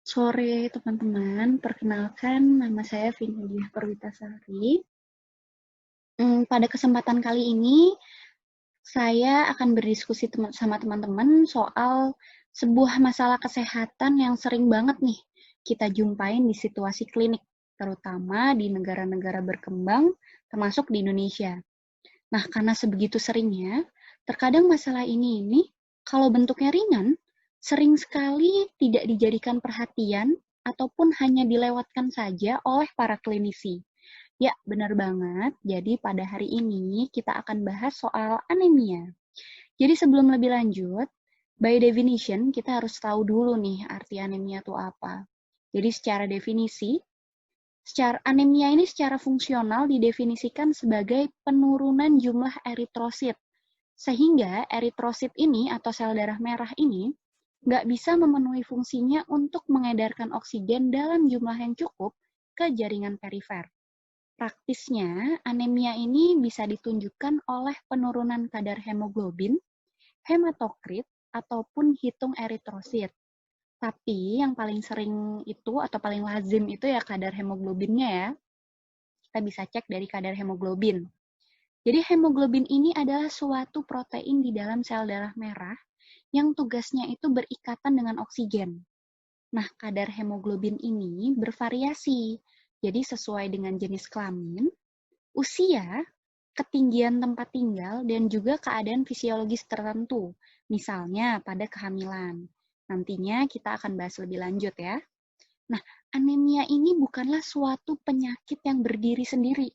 Sore teman-teman, perkenalkan nama saya Vina Perwitasari. Pada kesempatan kali ini, saya akan berdiskusi sama teman-teman soal sebuah masalah kesehatan yang sering banget nih kita jumpain di situasi klinik, terutama di negara-negara berkembang, termasuk di Indonesia. Nah, karena sebegitu seringnya, terkadang masalah ini kalau bentuknya ringan, sering sekali tidak dijadikan perhatian ataupun hanya dilewatkan saja oleh para klinisi. Ya, benar banget. Jadi pada hari ini kita akan bahas soal anemia. Jadi sebelum lebih lanjut, by definition kita harus tahu dulu nih arti anemia itu apa. Jadi secara definisi, anemia ini secara fungsional didefinisikan sebagai penurunan jumlah eritrosit. Sehingga eritrosit ini atau sel darah merah ini nggak bisa memenuhi fungsinya untuk mengedarkan oksigen dalam jumlah yang cukup ke jaringan perifer. Praktisnya, anemia ini bisa ditunjukkan oleh penurunan kadar hemoglobin, hematokrit, ataupun hitung eritrosit. Tapi yang paling sering itu atau paling lazim itu ya kadar hemoglobinnya ya. Kita bisa cek dari kadar hemoglobin. Jadi hemoglobin ini adalah suatu protein di dalam sel darah merah yang tugasnya itu berikatan dengan oksigen. Nah, kadar hemoglobin ini bervariasi. Jadi sesuai dengan jenis kelamin, usia, ketinggian tempat tinggal, dan juga keadaan fisiologis tertentu. Misalnya pada kehamilan. Nantinya kita akan bahas lebih lanjut ya. Nah, anemia ini bukanlah suatu penyakit yang berdiri sendiri,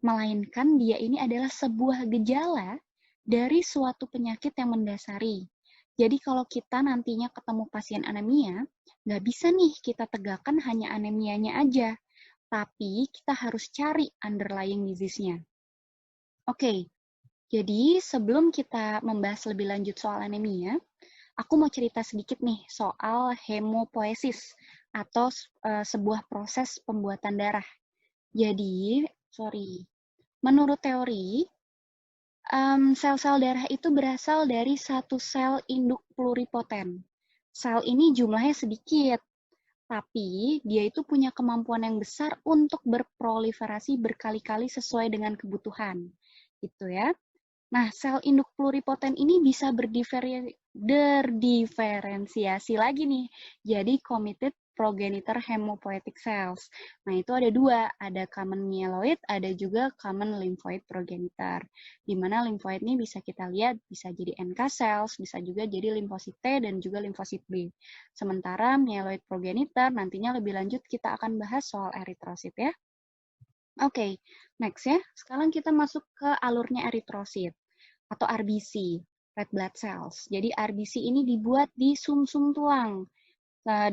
melainkan dia ini adalah sebuah gejala dari suatu penyakit yang mendasari. Jadi kalau kita nantinya ketemu pasien anemia, nggak bisa nih kita tegakkan hanya anemianya aja, tapi kita harus cari underlying disease-nya. Oke, jadi sebelum kita membahas lebih lanjut soal anemia, aku mau cerita sedikit nih soal hemopoiesis atau sebuah proses pembuatan darah. Jadi, menurut teori, sel-sel darah itu berasal dari satu sel induk pluripoten. Sel ini jumlahnya sedikit, tapi dia itu punya kemampuan yang besar untuk berproliferasi berkali-kali sesuai dengan kebutuhan. Gitu ya. Nah, sel induk pluripoten ini bisa berdiferensiasi lagi nih. Jadi committed progenitor hemopoietic cells. Nah, itu ada dua, ada common myeloid, ada juga common lymphoid progenitor. Di mana lymphoid ini bisa kita lihat bisa jadi NK cells, bisa juga jadi limfosit T dan juga limfosit B. Sementara myeloid progenitor nantinya lebih lanjut kita akan bahas soal eritrosit ya. Oke, next ya. Sekarang kita masuk ke alurnya eritrosit atau RBC, red blood cells. Jadi RBC ini dibuat di sumsum tulang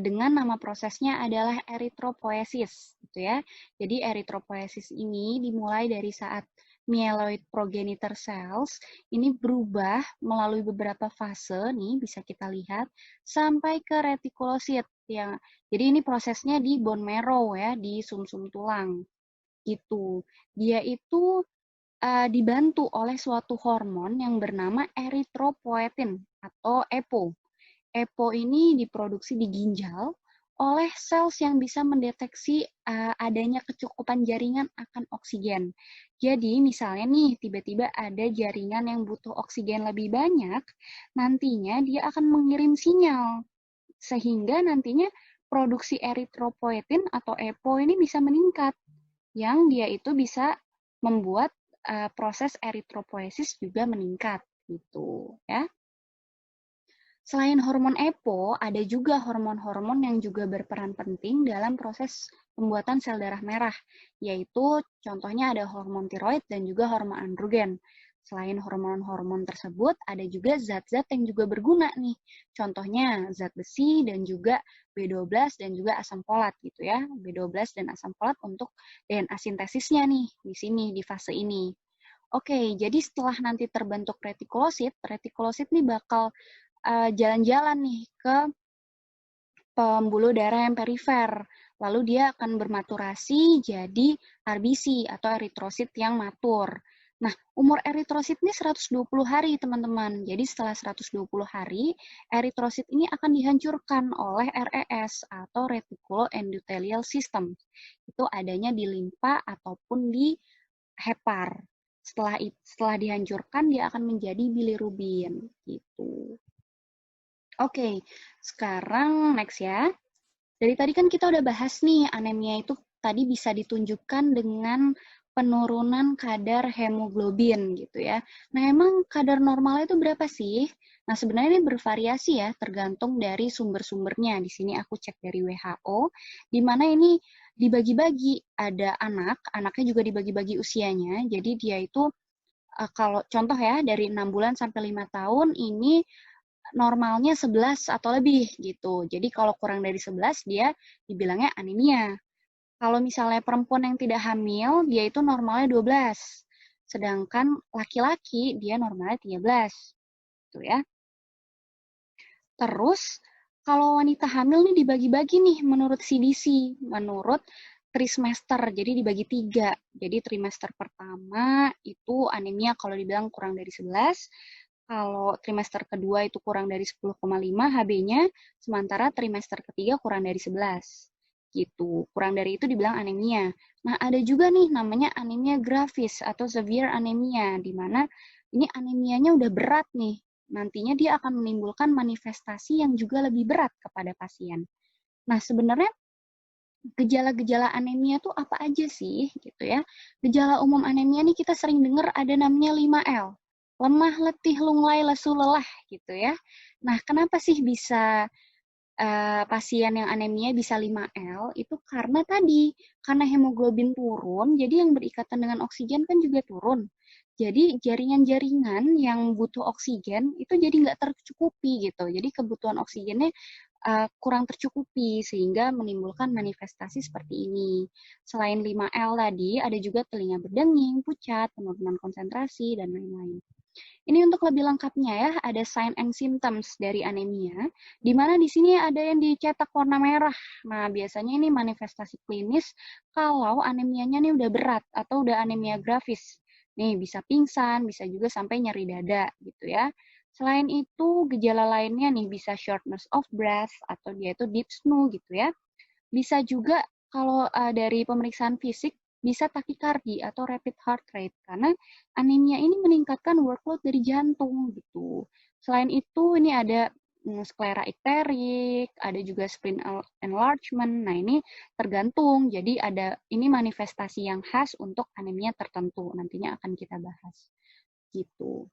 dengan nama prosesnya adalah eritropoiesis, gitu ya. Jadi eritropoiesis ini dimulai dari saat myeloid progenitor cells ini berubah melalui beberapa fase nih bisa kita lihat sampai ke retikulosit yang jadi ini prosesnya di bone marrow ya di sumsum tulang gitu. Dia itu dibantu oleh suatu hormon yang bernama eritropoietin atau EPO. EPO ini diproduksi di ginjal oleh sel yang bisa mendeteksi adanya kecukupan jaringan akan oksigen. Jadi misalnya nih tiba-tiba ada jaringan yang butuh oksigen lebih banyak, nantinya dia akan mengirim sinyal sehingga nantinya produksi eritropoietin atau EPO ini bisa meningkat yang dia itu bisa membuat proses eritropoiesis juga meningkat gitu ya. Selain hormon EPO, ada juga hormon-hormon yang juga berperan penting dalam proses pembuatan sel darah merah, yaitu contohnya ada hormon tiroid dan juga hormon androgen. Selain hormon-hormon tersebut, ada juga zat-zat yang juga berguna nih. Contohnya zat besi dan juga B12 dan juga asam folat gitu ya. B12 dan asam folat untuk DNA sintesisnya nih di sini di fase ini. Oke, jadi setelah nanti terbentuk retikulosit nih bakal jalan-jalan nih ke pembuluh darah yang perifer. Lalu dia akan bermaturasi jadi RBC atau eritrosit yang matur. Nah, umur eritrosit ini 120 hari, teman-teman. Jadi setelah 120 hari, eritrosit ini akan dihancurkan oleh RES atau reticuloendothelial system. Itu adanya di limpa ataupun di hepar. Setelah dihancurkan, dia akan menjadi bilirubin. Gitu. Oke, sekarang next ya. Dari tadi kan kita udah bahas nih, anemia itu tadi bisa ditunjukkan dengan penurunan kadar hemoglobin gitu ya. Nah, emang kadar normalnya itu berapa sih? Nah, sebenarnya ini bervariasi ya, tergantung dari sumber-sumbernya. Di sini aku cek dari WHO, di mana ini dibagi-bagi. Ada anaknya juga dibagi-bagi usianya. Jadi dia itu, kalau contoh ya, dari 6 bulan sampai 5 tahun, ini normalnya 11 atau lebih gitu. Jadi kalau kurang dari 11 dia dibilangnya anemia. Kalau misalnya perempuan yang tidak hamil, dia itu normalnya 12. Sedangkan laki-laki dia normalnya 13. Gitu ya. Terus kalau wanita hamil nih dibagi-bagi nih menurut CDC, menurut trimester. Jadi dibagi 3. Jadi trimester pertama itu anemia kalau dibilang kurang dari 11. Kalau trimester kedua itu kurang dari 10,5 Hb-nya, sementara trimester ketiga kurang dari 11. Gitu. Kurang dari itu dibilang anemia. Nah, ada juga nih namanya anemia gravis atau severe anemia, di mana ini anemianya udah berat nih. Nantinya dia akan menimbulkan manifestasi yang juga lebih berat kepada pasien. Nah, sebenarnya gejala-gejala anemia tuh apa aja sih gitu ya. Gejala umum anemia nih kita sering dengar ada namanya 5L. Lemah, letih, lunglai, lesu, lelah gitu ya. Nah, kenapa sih bisa pasien yang anemia bisa 5L? Itu karena tadi, karena hemoglobin turun, jadi yang berikatan dengan oksigen kan juga turun. Jadi jaringan-jaringan yang butuh oksigen itu jadi nggak tercukupi gitu. Jadi kebutuhan oksigennya kurang tercukupi sehingga menimbulkan manifestasi seperti ini. Selain 5L tadi, ada juga telinga berdenging, pucat, penurunan konsentrasi, dan lain-lain. Ini untuk lebih lengkapnya ya, ada sign and symptoms dari anemia, di mana di sini ada yang dicetak warna merah. Nah, biasanya ini manifestasi klinis kalau anemianya nih udah berat atau udah anemia grafis. Nih, bisa pingsan, bisa juga sampai nyeri dada gitu ya. Selain itu, gejala lainnya nih bisa shortness of breath atau dia itu deep snoo gitu ya. Bisa juga kalau dari pemeriksaan fisik bisa takikardi atau rapid heart rate karena anemia ini meningkatkan workload dari jantung gitu. Selain itu ini ada sklera ikterik, ada juga spleen enlargement. Nah, ini tergantung. Jadi ada ini manifestasi yang khas untuk anemia tertentu. Nantinya akan kita bahas. Gitu.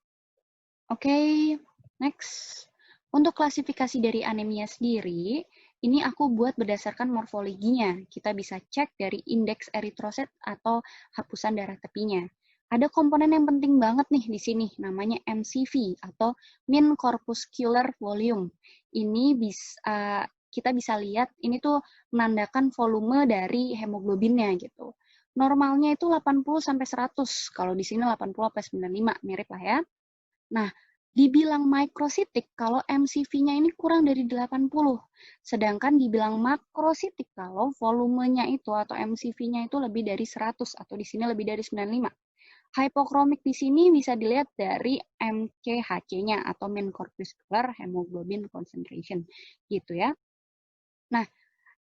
Oke, next. Untuk klasifikasi dari anemia sendiri, ini aku buat berdasarkan morfologinya. Kita bisa cek dari indeks eritrosit atau hapusan darah tepinya. Ada komponen yang penting banget nih di sini, namanya MCV atau mean corpuscular volume. Ini kita bisa lihat, ini tuh menandakan volume dari hemoglobinnya gitu. Normalnya itu 80 sampai 100, kalau di sini 80 sampai 95, mirip lah ya. Nah, dibilang micrositic kalau MCV-nya ini kurang dari 80. Sedangkan dibilang makrositik kalau volumenya itu atau MCV-nya itu lebih dari 100 atau di sini lebih dari 95. Hypokromik di sini bisa dilihat dari MCHC-nya atau mean corpuscular hemoglobin concentration gitu ya. Nah,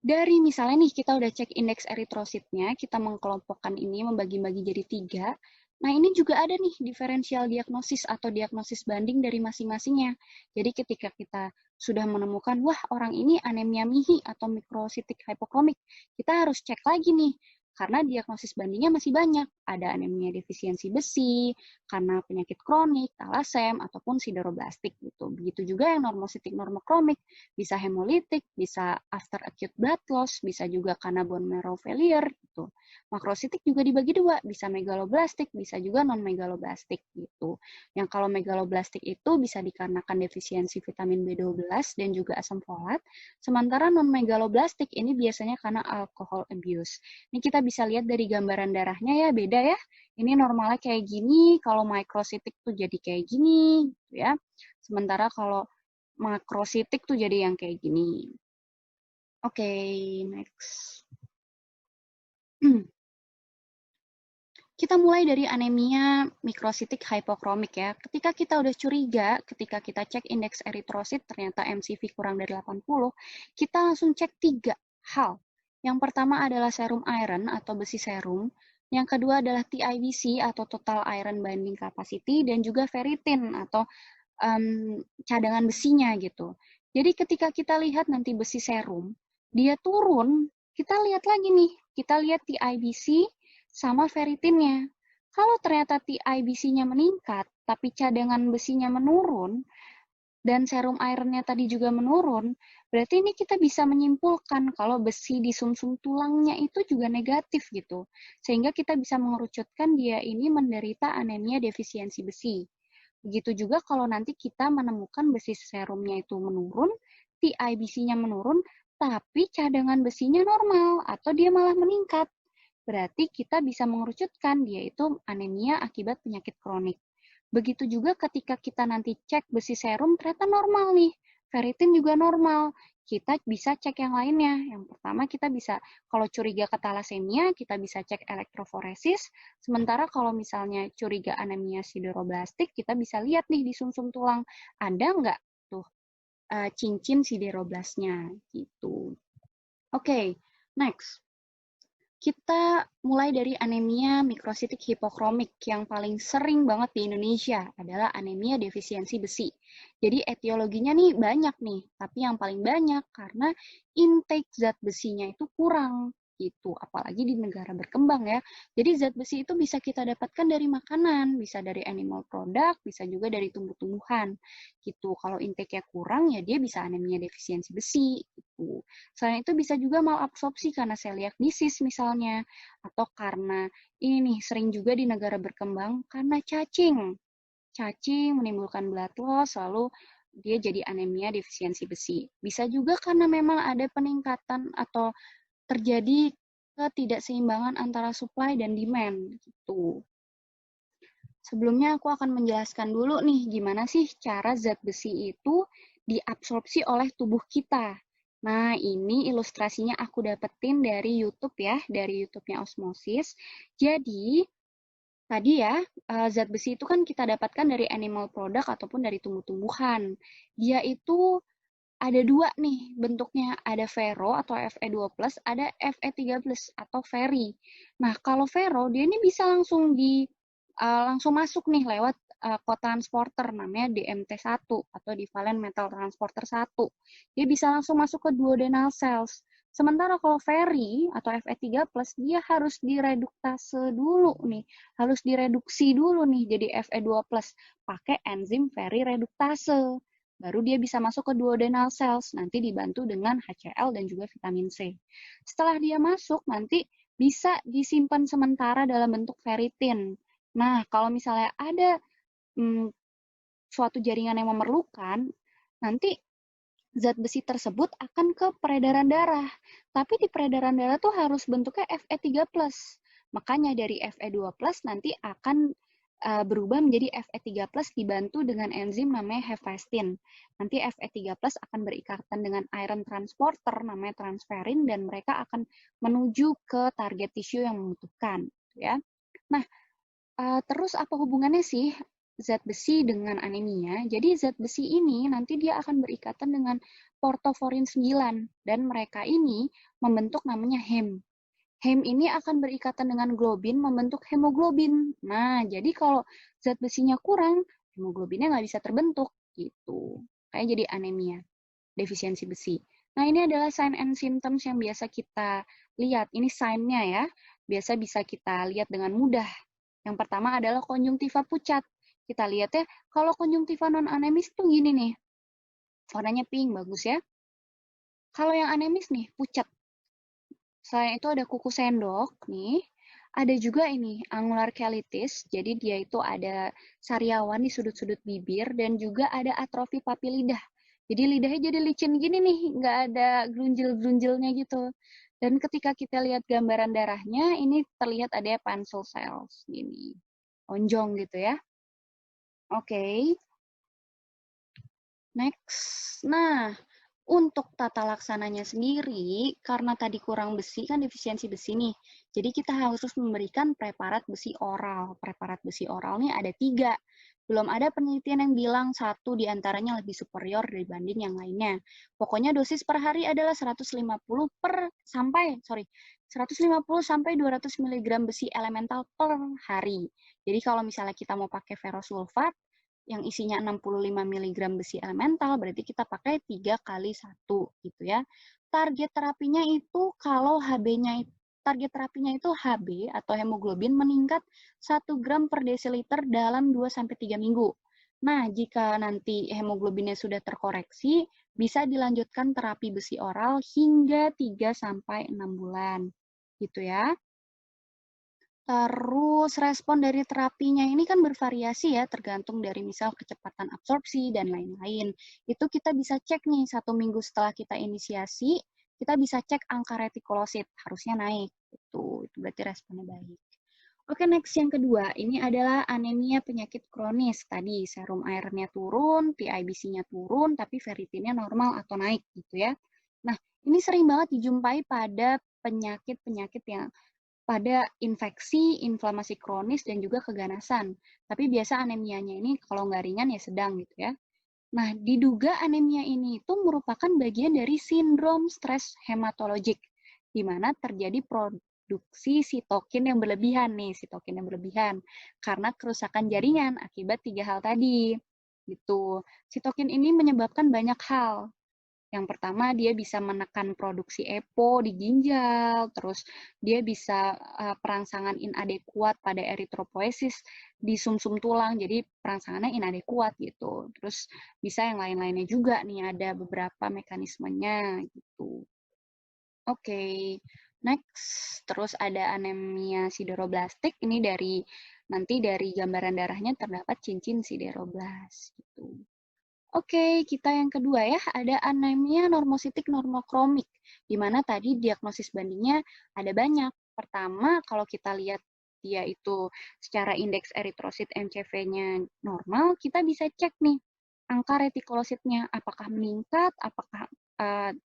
dari misalnya nih kita udah cek indeks eritrositnya, kita mengkelompokkan ini, membagi-bagi jadi 3. Nah, ini juga ada nih diferensial diagnosis atau diagnosis banding dari masing-masingnya. Jadi ketika kita sudah menemukan, wah orang ini anemia mihi atau mikrositik hypokromik, kita harus cek lagi nih, karena diagnosis bandingnya masih banyak. Ada anemia defisiensi besi, karena penyakit kronik, talasem, ataupun sideroblastik gitu. Begitu juga yang normositik normokromik, bisa hemolitik, bisa after acute blood loss, bisa juga karena bone marrow failure gitu. Makrositik juga dibagi 2, bisa megaloblastik, bisa juga non-megaloblastik gitu. Yang kalau megaloblastik itu bisa dikarenakan defisiensi vitamin B12 dan juga asam folat, sementara non-megaloblastik ini biasanya karena alcohol abuse. Ini kita bisa lihat dari gambaran darahnya ya, beda ya. Ini normalnya kayak gini, kalau makrositik tuh jadi kayak gini, gitu ya. Sementara kalau makrositik tuh jadi yang kayak gini. Oke, next. Kita mulai dari anemia mikrositik hipokromik ya. Ketika kita udah curiga, ketika kita cek indeks eritrosit ternyata MCV kurang dari 80, kita langsung cek 3 hal. Yang pertama adalah serum iron atau besi serum. Yang kedua adalah TIBC atau total iron binding capacity dan juga ferritin atau cadangan besinya gitu. Jadi ketika kita lihat nanti besi serum, dia turun, kita lihat lagi nih, kita lihat TIBC sama ferritinnya. Kalau ternyata TIBC-nya meningkat, tapi cadangan besinya menurun, dan serum iron-nya tadi juga menurun, berarti ini kita bisa menyimpulkan kalau besi di sumsum tulangnya itu juga negatif gitu. Sehingga kita bisa mengerucutkan dia ini menderita anemia defisiensi besi. Begitu juga kalau nanti kita menemukan besi serumnya itu menurun, TIBC-nya menurun, tapi cadangan besinya normal atau dia malah meningkat. Berarti kita bisa mengerucutkan dia itu anemia akibat penyakit kronik. Begitu juga ketika kita nanti cek besi serum ternyata normal nih, ferritin juga normal. Kita bisa cek yang lainnya. Yang pertama kita bisa, kalau curiga ke talasemia, kita bisa cek elektroforesis. Sementara kalau misalnya curiga anemia sideroblastik, kita bisa lihat nih di sumsum tulang, ada nggak tuh cincin sideroblastnya gitu. Oke, next. Kita mulai dari anemia mikrositik hipokromik yang paling sering banget di Indonesia adalah anemia defisiensi besi. Jadi etiologinya nih banyak nih, tapi yang paling banyak karena intake zat besinya itu kurang gitu, apalagi di negara berkembang ya. Jadi zat besi itu bisa kita dapatkan dari makanan, bisa dari animal product, bisa juga dari tumbuh-tumbuhan gitu. Kalau intake-nya kurang ya dia bisa anemia defisiensi besi gitu. Selain itu bisa juga malabsorpsi karena celiac disease misalnya, atau karena ini nih sering juga di negara berkembang karena cacing. Cacing menimbulkan blood loss, lalu dia jadi anemia defisiensi besi. Bisa juga karena memang ada peningkatan atau terjadi ketidakseimbangan antara supply dan demand gitu. Sebelumnya aku akan menjelaskan dulu nih gimana sih cara zat besi itu diabsorpsi oleh tubuh kita. Nah, ini ilustrasinya aku dapetin dari YouTube ya, dari YouTube-nya Osmosis. Jadi, tadi ya, zat besi itu kan kita dapatkan dari animal product ataupun dari tumbuh-tumbuhan. Dia itu ada dua nih bentuknya, ada ferro atau Fe2+, ada Fe3+ atau ferri. Nah, kalau ferro dia ini bisa langsung masuk nih lewat co-transporter namanya DMT1 atau divalent metal transporter 1. Dia bisa langsung masuk ke duodenal cells. Sementara kalau ferri atau Fe3+, dia harus direduktase dulu nih, harus direduksi dulu nih jadi Fe2+, pakai enzim ferri reduktase. Baru dia bisa masuk ke duodenal cells, nanti dibantu dengan HCl dan juga vitamin C. Setelah dia masuk, nanti bisa disimpan sementara dalam bentuk ferritin. Nah, kalau misalnya ada suatu jaringan yang memerlukan, nanti zat besi tersebut akan ke peredaran darah. Tapi di peredaran darah tuh harus bentuknya Fe3+. Makanya dari Fe2+ nanti akan berubah menjadi Fe3+ dibantu dengan enzim namanya hephaestin. Nanti Fe3+ akan berikatan dengan iron transporter namanya transferin dan mereka akan menuju ke target tisu yang membutuhkan, ya. Nah, terus apa hubungannya sih zat besi dengan anemia? Jadi zat besi ini nanti dia akan berikatan dengan portoforin 9 dan mereka ini membentuk namanya HEM. HEM ini akan berikatan dengan globin membentuk hemoglobin. Nah, jadi kalau zat besinya kurang, hemoglobinnya nggak bisa terbentuk gitu. Kayak jadi anemia, defisiensi besi. Nah, ini adalah sign and symptoms yang biasa kita lihat. Ini sign-nya ya. Biasa bisa kita lihat dengan mudah. Yang pertama adalah konjungtiva pucat. Kita lihat ya, kalau konjungtiva non-anemis tuh gini nih. Warnanya pink, bagus ya. Kalau yang anemis nih, pucat. Selain itu ada kuku sendok nih. Ada juga ini, angular cheilitis. Jadi dia itu ada sariawan di sudut-sudut bibir dan juga ada atrofi papi lidah. Jadi lidahnya jadi licin gini nih, nggak ada grunjil-grunjilnya gitu. Dan ketika kita lihat gambaran darahnya, ini terlihat ada pansel cells gini. Onjong gitu ya. Oke. Next. Nah, Untuk tata laksananya sendiri, karena tadi kurang besi, kan defisiensi besi nih. Jadi kita harus memberikan preparat besi oral. Preparat besi oral nih ada 3. Belum ada penelitian yang bilang satu diantaranya lebih superior dibanding yang lainnya. Pokoknya dosis per hari adalah 150 sampai 200 mg besi elemental per hari. Jadi kalau misalnya kita mau pakai ferrosulfat, yang isinya 65 mg besi elemental, berarti kita pakai 3 kali 1 gitu ya. Target terapinya itu kalau target terapinya itu HB atau hemoglobin meningkat 1 gram per desiliter dalam 2-3 minggu. Nah, jika nanti hemoglobinnya sudah terkoreksi, bisa dilanjutkan terapi besi oral hingga 3-6 bulan. Gitu ya. Terus respon dari terapinya ini kan bervariasi ya, tergantung dari misal kecepatan absorpsi dan lain-lain. Itu kita bisa cek nih 1 minggu setelah kita inisiasi, kita bisa cek angka retikulosit, harusnya naik. Itu berarti responnya baik. Oke, next yang kedua, ini adalah anemia penyakit kronis. Tadi serum ironnya turun, TIBC-nya turun, tapi ferritinnya normal atau naik gitu ya. Nah, ini sering banget dijumpai pada penyakit-penyakit yang pada infeksi, inflamasi kronis, dan juga keganasan. Tapi biasa anemianya ini kalau nggak ringan ya sedang gitu ya. Nah, diduga anemia ini itu merupakan bagian dari sindrom stres hematologik, di mana terjadi produksi sitokin yang berlebihan nih, sitokin yang berlebihan, karena kerusakan jaringan akibat 3 hal tadi. Gitu. Sitokin ini menyebabkan banyak hal, yang pertama, dia bisa menekan produksi EPO di ginjal, terus dia bisa perangsangan inadekuat pada eritropoiesis di sumsum tulang, jadi perangsangannya inadekuat gitu. Terus bisa yang lain-lainnya juga nih, ada beberapa mekanismenya gitu. Oke, next. Terus ada anemia sideroblastik, ini nanti dari gambaran darahnya terdapat cincin sideroblast gitu. Oke, kita yang kedua ya, ada anemia normositik normokromik, di mana tadi diagnosis bandingnya ada banyak. Pertama, kalau kita lihat dia itu secara indeks eritrosit MCV-nya normal, kita bisa cek nih angka retikulositnya, apakah meningkat, apakah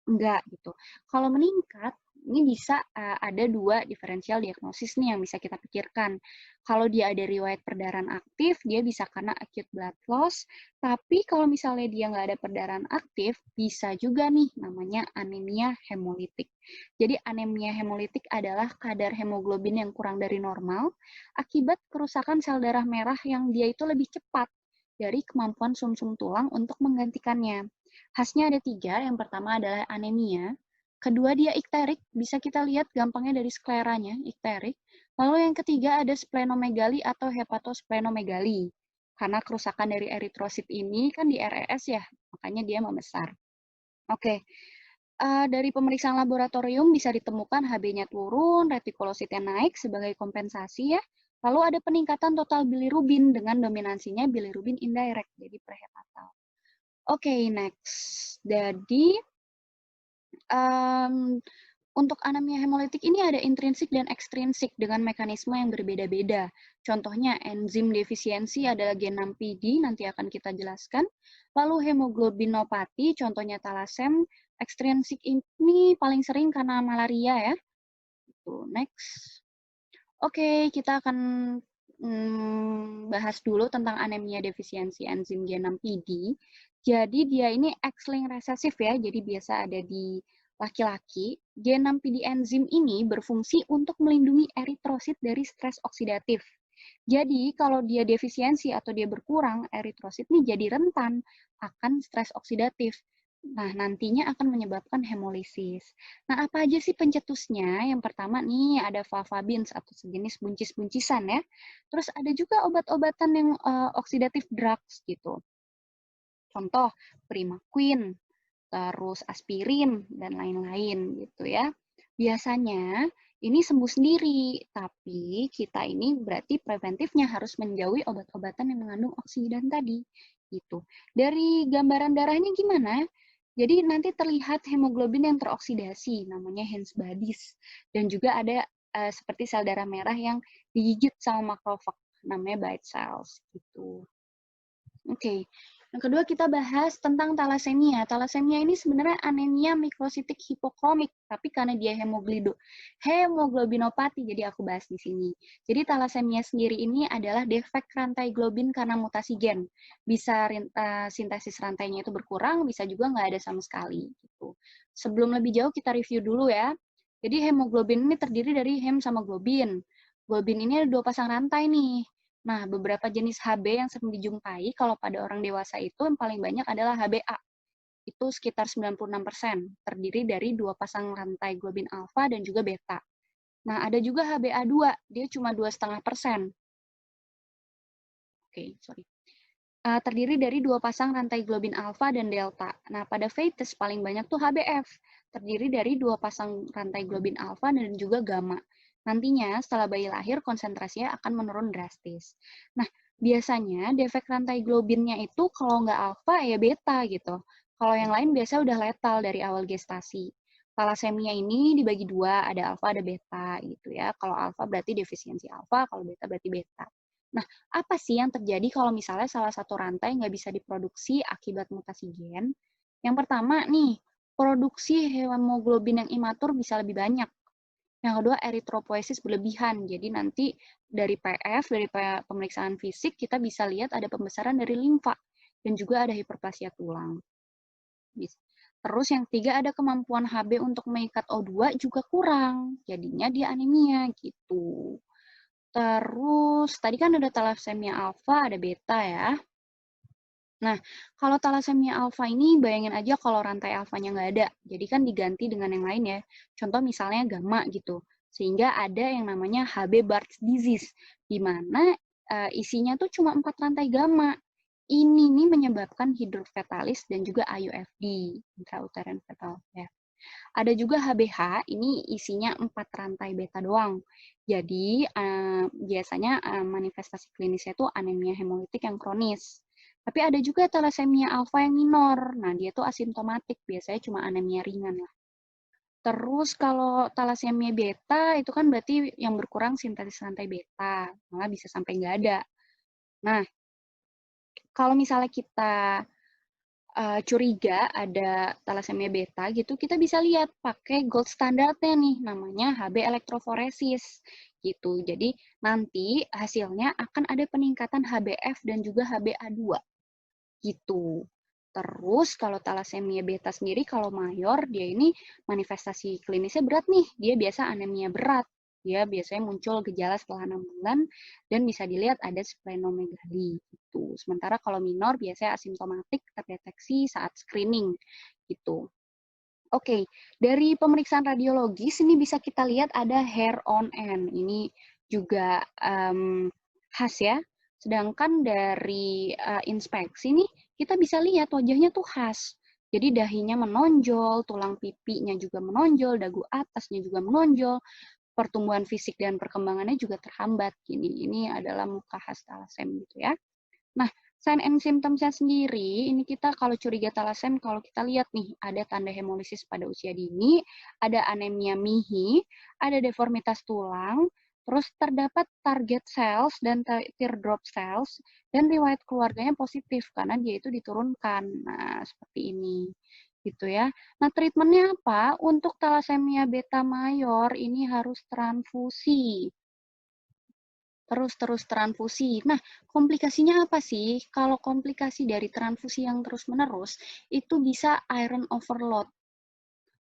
enggak gitu. Kalau meningkat, ini bisa ada 2 diferensial diagnosis nih yang bisa kita pikirkan. Kalau dia ada riwayat perdarahan aktif, dia bisa karena acute blood loss, tapi kalau misalnya dia nggak ada perdarahan aktif, bisa juga nih namanya anemia hemolitik. Jadi anemia hemolitik adalah kadar hemoglobin yang kurang dari normal akibat kerusakan sel darah merah yang dia itu lebih cepat dari kemampuan sumsum tulang untuk menggantikannya. Khasnya ada 3, yang pertama adalah anemia, kedua dia ikterik, bisa kita lihat gampangnya dari skleranya, ikterik. Lalu yang ketiga ada splenomegali atau hepatosplenomegali. Karena kerusakan dari eritrosit ini kan di RES ya, makanya dia membesar. Oke, dari pemeriksaan laboratorium bisa ditemukan HB-nya turun, retikulositnya naik sebagai kompensasi ya. Lalu ada peningkatan total bilirubin dengan dominansinya bilirubin indirect, jadi prehepatal. Oke, next. Jadi, untuk anemia hemolitik ini ada intrinsik dan ekstrinsik dengan mekanisme yang berbeda-beda. Contohnya, enzim defisiensi adalah gen 6PD, nanti akan kita jelaskan. Lalu hemoglobinopati, contohnya talasem. Ekstrinsik ini paling sering karena malaria ya. Next. Oke, kita akan bahas dulu tentang anemia defisiensi enzim G6PD. Jadi dia ini X-linked resesif ya, jadi biasa ada di laki-laki. G6PD enzim ini berfungsi untuk melindungi eritrosit dari stres oksidatif. Jadi kalau dia defisiensi atau dia berkurang, eritrosit ini jadi rentan akan stres oksidatif. Nah, nantinya akan menyebabkan hemolisis. Nah, apa aja sih pencetusnya? Yang pertama nih ada flavabins atau sejenis buncis-buncisan ya. Terus ada juga obat-obatan yang oxidative drugs gitu. Contoh Primaquine, terus aspirin dan lain-lain gitu ya. Biasanya ini sembuh sendiri, tapi kita ini berarti preventifnya harus menjauhi obat-obatan yang mengandung oksidan tadi gitu. Dari gambaran darahnya gimana? Jadi nanti terlihat hemoglobin yang teroksidasi, namanya Hens bodies, dan juga ada seperti sel darah merah yang digigit sama makrofag, namanya bite cells gitu. Oke, Yang kedua kita bahas tentang talasemia. Talasemia ini sebenarnya anemia mikrositik hipokromik, tapi karena dia hemoglobinopati, jadi aku bahas di sini. Jadi talasemia sendiri ini adalah defek rantai globin karena mutasi gen. Bisa sintesis rantainya itu berkurang, bisa juga nggak ada sama sekali. Gitu. Sebelum lebih jauh kita review dulu ya. Jadi hemoglobin ini terdiri dari hem sama globin. Globin ini ada 2 pasang rantai nih. Nah, beberapa jenis HB yang sering dijumpai kalau pada orang dewasa itu yang paling banyak adalah HbA. Itu sekitar 96%, terdiri dari 2 pasang rantai globin alfa dan juga beta. Nah, ada juga HbA2, dia cuma 2,5%. Oke, sorry. Terdiri dari 2 pasang rantai globin alfa dan delta. Nah, pada fetus paling banyak tuh HbF, terdiri dari 2 pasang rantai globin alfa dan juga gamma. Nantinya setelah bayi lahir konsentrasinya akan menurun drastis. Nah, biasanya defek rantai globinnya itu kalau nggak alfa ya beta gitu. Kalau yang lain biasa udah letal dari awal gestasi. Thalassemia ini dibagi 2, ada alfa ada beta gitu ya. Kalau alfa berarti defisiensi alfa, kalau beta berarti beta. Nah, apa sih yang terjadi kalau misalnya salah satu rantai nggak bisa diproduksi akibat mutasi gen? Yang pertama nih, produksi hemoglobin yang imatur bisa lebih banyak. Yang kedua, eritropoiesis berlebihan. Jadi nanti dari PF, dari pemeriksaan fisik, kita bisa lihat ada pembesaran dari limfa. Dan juga ada hiperplasia tulang. Terus yang ketiga, ada kemampuan HB untuk mengikat O2 juga kurang. Jadinya dia anemia gitu. Terus, tadi kan ada thalassemia alfa, ada beta ya. Nah, kalau thalassemia alfa ini bayangin aja kalau rantai alfanya nggak ada. Jadi kan diganti dengan yang lain ya. Contoh misalnya gamma gitu. Sehingga ada yang namanya HB Bart's disease, di mana isinya tuh cuma 4 rantai gamma. Ini nih menyebabkan hidrofetalis dan juga IUFD, intrauterine fetal death. Ada juga HBH, ini isinya 4 rantai beta doang. Jadi, biasanya manifestasi klinisnya itu anemia hemolitik yang kronis. Tapi ada juga thalassemia alfa yang minor. Nah, dia tuh asimptomatik, biasanya cuma anemia ringan lah. Terus kalau thalassemia beta, itu kan berarti yang berkurang sintetis rantai beta, malah bisa sampai nggak ada. Nah, kalau misalnya kita curiga ada thalassemia beta gitu, kita bisa lihat pakai gold standardnya nih, namanya HB elektroforesis gitu. Jadi nanti hasilnya akan ada peningkatan HbF dan juga HbA2 gitu. Terus kalau thalassemia beta sendiri kalau mayor dia ini manifestasi klinisnya berat nih, dia biasa anemia berat. Dia biasanya muncul gejala setelah 6 bulan dan bisa dilihat ada splenomegali gitu. Sementara kalau minor biasanya asimptomatik terdeteksi saat screening gitu. Oke, dari pemeriksaan radiologis ini bisa kita lihat ada hair on end. Ini juga khas ya. Sedangkan dari inspeksi nih kita bisa lihat wajahnya tuh khas. Jadi dahinya menonjol, tulang pipinya juga menonjol, dagu atasnya juga menonjol, pertumbuhan fisik dan perkembangannya juga terhambat. Ini adalah muka khas talasem gitu ya. Nah, sign and symptoms-nya sendiri, ini kita kalau curiga talasem, kalau kita lihat nih, ada tanda hemolisis pada usia dini, ada anemia MIHI, ada deformitas tulang, terus terdapat target cells dan teardrop cells, dan riwayat keluarganya positif, karena dia itu diturunkan. Nah, seperti ini. Gitu ya. Nah, treatmentnya apa? Untuk thalassemia beta mayor, ini harus transfusi. Terus transfusi. Nah, komplikasinya apa sih? Kalau komplikasi dari transfusi yang terus-menerus, itu bisa iron overload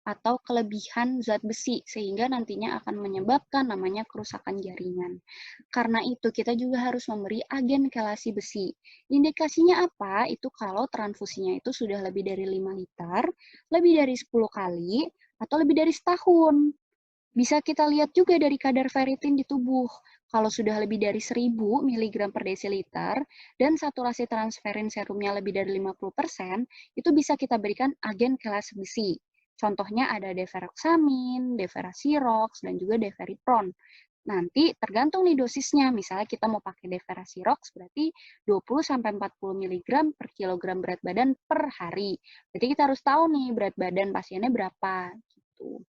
atau kelebihan zat besi, sehingga nantinya akan menyebabkan namanya kerusakan jaringan. Karena itu, kita juga harus memberi agen kelasi besi. Indikasinya apa? Itu kalau transfusinya itu sudah lebih dari 5 liter, lebih dari 10 kali, atau lebih dari setahun. Bisa kita lihat juga dari kadar ferritin di tubuh. Kalau sudah lebih dari 1000 mg per desiliter dan saturasi transferin serumnya lebih dari 50%, itu bisa kita berikan agen kelas besi. Contohnya ada deferoxamin, deferasirox, dan juga deferipron. Nanti tergantung nih dosisnya. Misalnya kita mau pakai deferasirox berarti 20-40 mg per kilogram berat badan per hari. Jadi kita harus tahu nih berat badan pasiennya berapa gitu.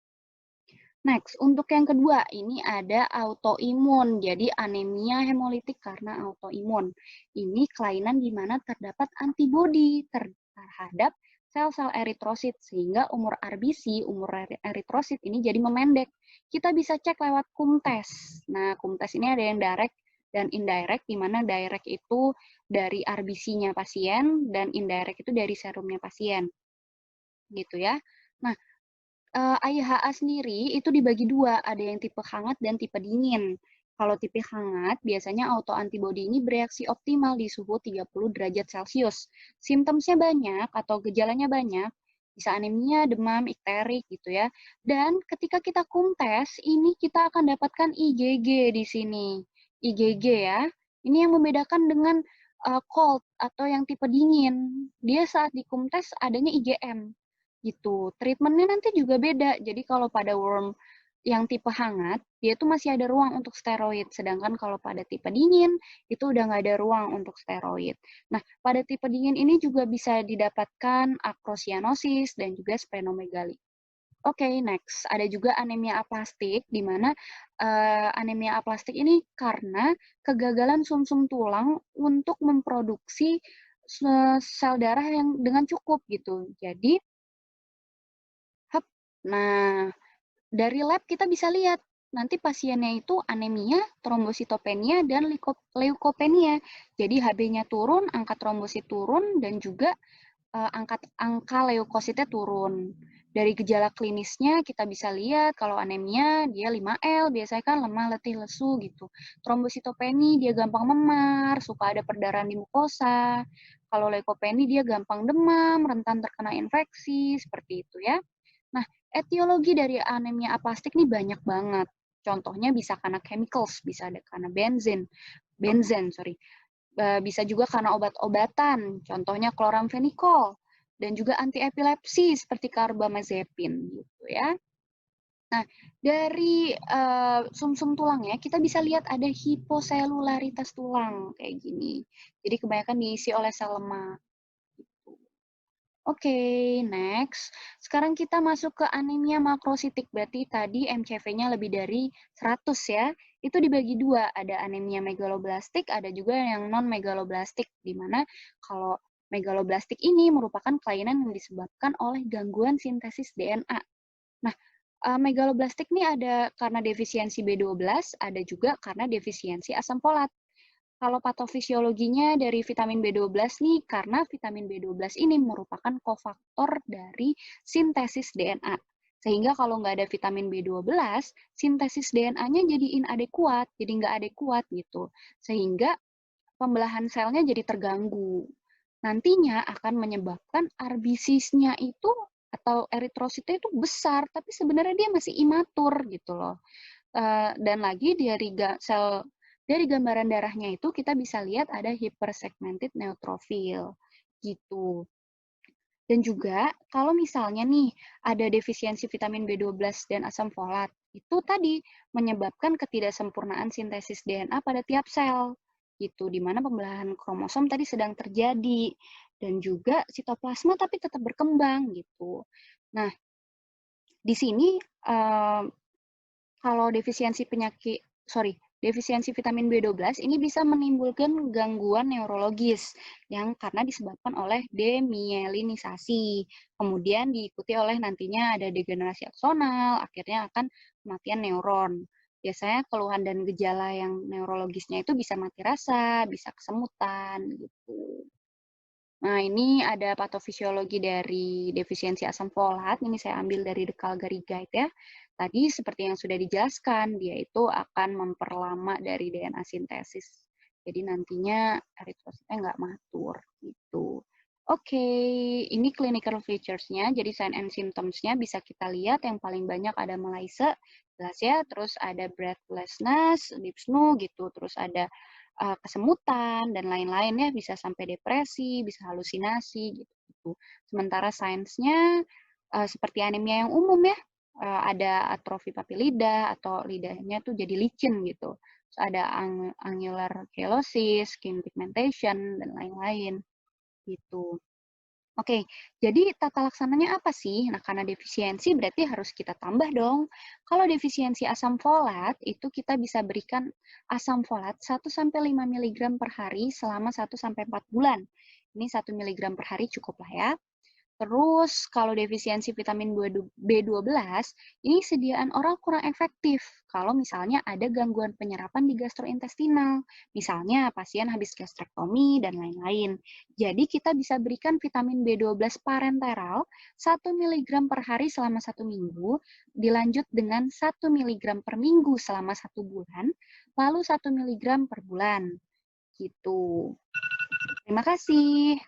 Next, untuk yang kedua, ini ada autoimun. Jadi anemia hemolitik karena autoimun. Ini kelainan di mana terdapat antibodi terhadap sel-sel eritrosit, sehingga umur RBC, umur eritrosit ini jadi memendek. Kita bisa cek lewat kumtes. Nah, kumtes ini ada yang direct dan indirect, di mana direct itu dari RBC-nya pasien, dan indirect itu dari serumnya pasien. Gitu ya. Nah, IHA sendiri itu dibagi dua, ada yang tipe hangat dan tipe dingin. Kalau tipe hangat, biasanya autoantibodi ini bereaksi optimal di suhu 30 derajat Celcius. Simptomnya banyak atau gejalanya banyak, bisa anemia, demam, ikterik gitu ya. Dan ketika kita kumtes, ini kita akan dapatkan IgG di sini. IgG ya. Ini yang membedakan dengan cold atau yang tipe dingin. Dia saat dikumtes adanya IgM gitu. Treatmentnya nanti juga beda. Jadi kalau pada worm yang tipe hangat, dia tuh masih ada ruang untuk steroid. Sedangkan kalau pada tipe dingin, itu udah nggak ada ruang untuk steroid. Nah, pada tipe dingin ini juga bisa didapatkan akrosianosis dan juga splenomegali. Oke, next. Ada juga anemia aplastik, di mana anemia aplastik ini karena kegagalan sumsum tulang untuk memproduksi sel darah yang dengan cukup gitu. Jadi, nah, dari lab kita bisa lihat nanti pasiennya itu anemia, trombositopenia, dan leukopenia. Jadi HB-nya turun, angka trombosit turun, dan juga angka leukositnya turun. Dari gejala klinisnya kita bisa lihat kalau anemia dia 5L, biasanya kan lemah, letih, lesu gitu. Trombositopeni dia gampang memar, suka ada perdarahan di mukosa. Kalau leukopeni dia gampang demam, rentan terkena infeksi, seperti itu ya. Nah, etiologi dari anemia aplastik ini banyak banget. Contohnya bisa karena chemicals, bisa ada karena benzen, sorry. Bisa juga karena obat-obatan, contohnya kloramfenikol, dan juga antiepilepsi seperti karbamazepin gitu ya. Nah, dari sumsum tulangnya kita bisa lihat ada hiposelularitas tulang kayak gini. Jadi kebanyakan diisi oleh sel lemak. Oke, next. Sekarang kita masuk ke anemia makrositik. Berarti tadi MCV-nya lebih dari 100 ya. Itu dibagi dua. Ada anemia megaloblastik, ada juga yang non-megaloblastik. Di mana kalau megaloblastik ini merupakan kelainan yang disebabkan oleh gangguan sintesis DNA. Nah, megaloblastik ini ada karena defisiensi B12, ada juga karena defisiensi asam folat. Kalau patofisiologinya dari vitamin B12 nih, karena vitamin B12 ini merupakan kofaktor dari sintesis DNA. Sehingga kalau nggak ada vitamin B12, sintesis DNA-nya jadi inadekuat, jadi nggak adekuat gitu. Sehingga pembelahan selnya jadi terganggu. Nantinya akan menyebabkan RBC-nya itu atau eritrositnya itu besar, tapi sebenarnya dia masih imatur gitu loh. Dan lagi dari gambaran darahnya itu kita bisa lihat ada hypersegmented neutrophil gitu. Dan juga kalau misalnya nih ada defisiensi vitamin B12 dan asam folat, itu tadi menyebabkan ketidaksempurnaan sintesis DNA pada tiap sel gitu, di mana pembelahan kromosom tadi sedang terjadi dan juga sitoplasma tapi tetap berkembang gitu. Nah, di sini kalau defisiensi vitamin B12 ini bisa menimbulkan gangguan neurologis yang karena disebabkan oleh demyelinisasi. Kemudian diikuti oleh nantinya ada degenerasi aksonal, akhirnya akan kematian neuron. Biasanya keluhan dan gejala yang neurologisnya itu bisa mati rasa, bisa kesemutan gitu. Nah, ini ada patofisiologi dari defisiensi asam folat. Ini saya ambil dari The Calgary Guide ya. Tadi seperti yang sudah dijelaskan, dia itu akan memperlama dari DNA sintesis. Jadi nantinya eritrositnya nggak matur gitu. Oke, ini clinical features-nya. Jadi sign and symptoms-nya bisa kita lihat yang paling banyak ada malaise, jelas ya. Terus ada breathlessness, dyspnea gitu. Terus ada kesemutan dan lain-lain ya, bisa sampai depresi, bisa halusinasi gitu. Sementara sainsnya seperti anemia yang umum ya, ada atrofi papilida atau lidahnya tuh jadi licin gitu. Terus ada angular chelosis, skin pigmentation dan lain-lain gitu. Oke, jadi tata laksananya apa sih? Nah, karena defisiensi berarti harus kita tambah dong. Kalau defisiensi asam folat, itu kita bisa berikan asam folat 1-5 mg per hari selama 1-4 bulan. Ini 1 mg per hari cukup lah ya. Terus kalau defisiensi vitamin B12, ini sediaan oral kurang efektif kalau misalnya ada gangguan penyerapan di gastrointestinal, misalnya pasien habis gastrektomi dan lain-lain. Jadi kita bisa berikan vitamin B12 parenteral 1 mg per hari selama 1 minggu, dilanjut dengan 1 mg per minggu selama 1 bulan, lalu 1 mg per bulan. Gitu. Terima kasih.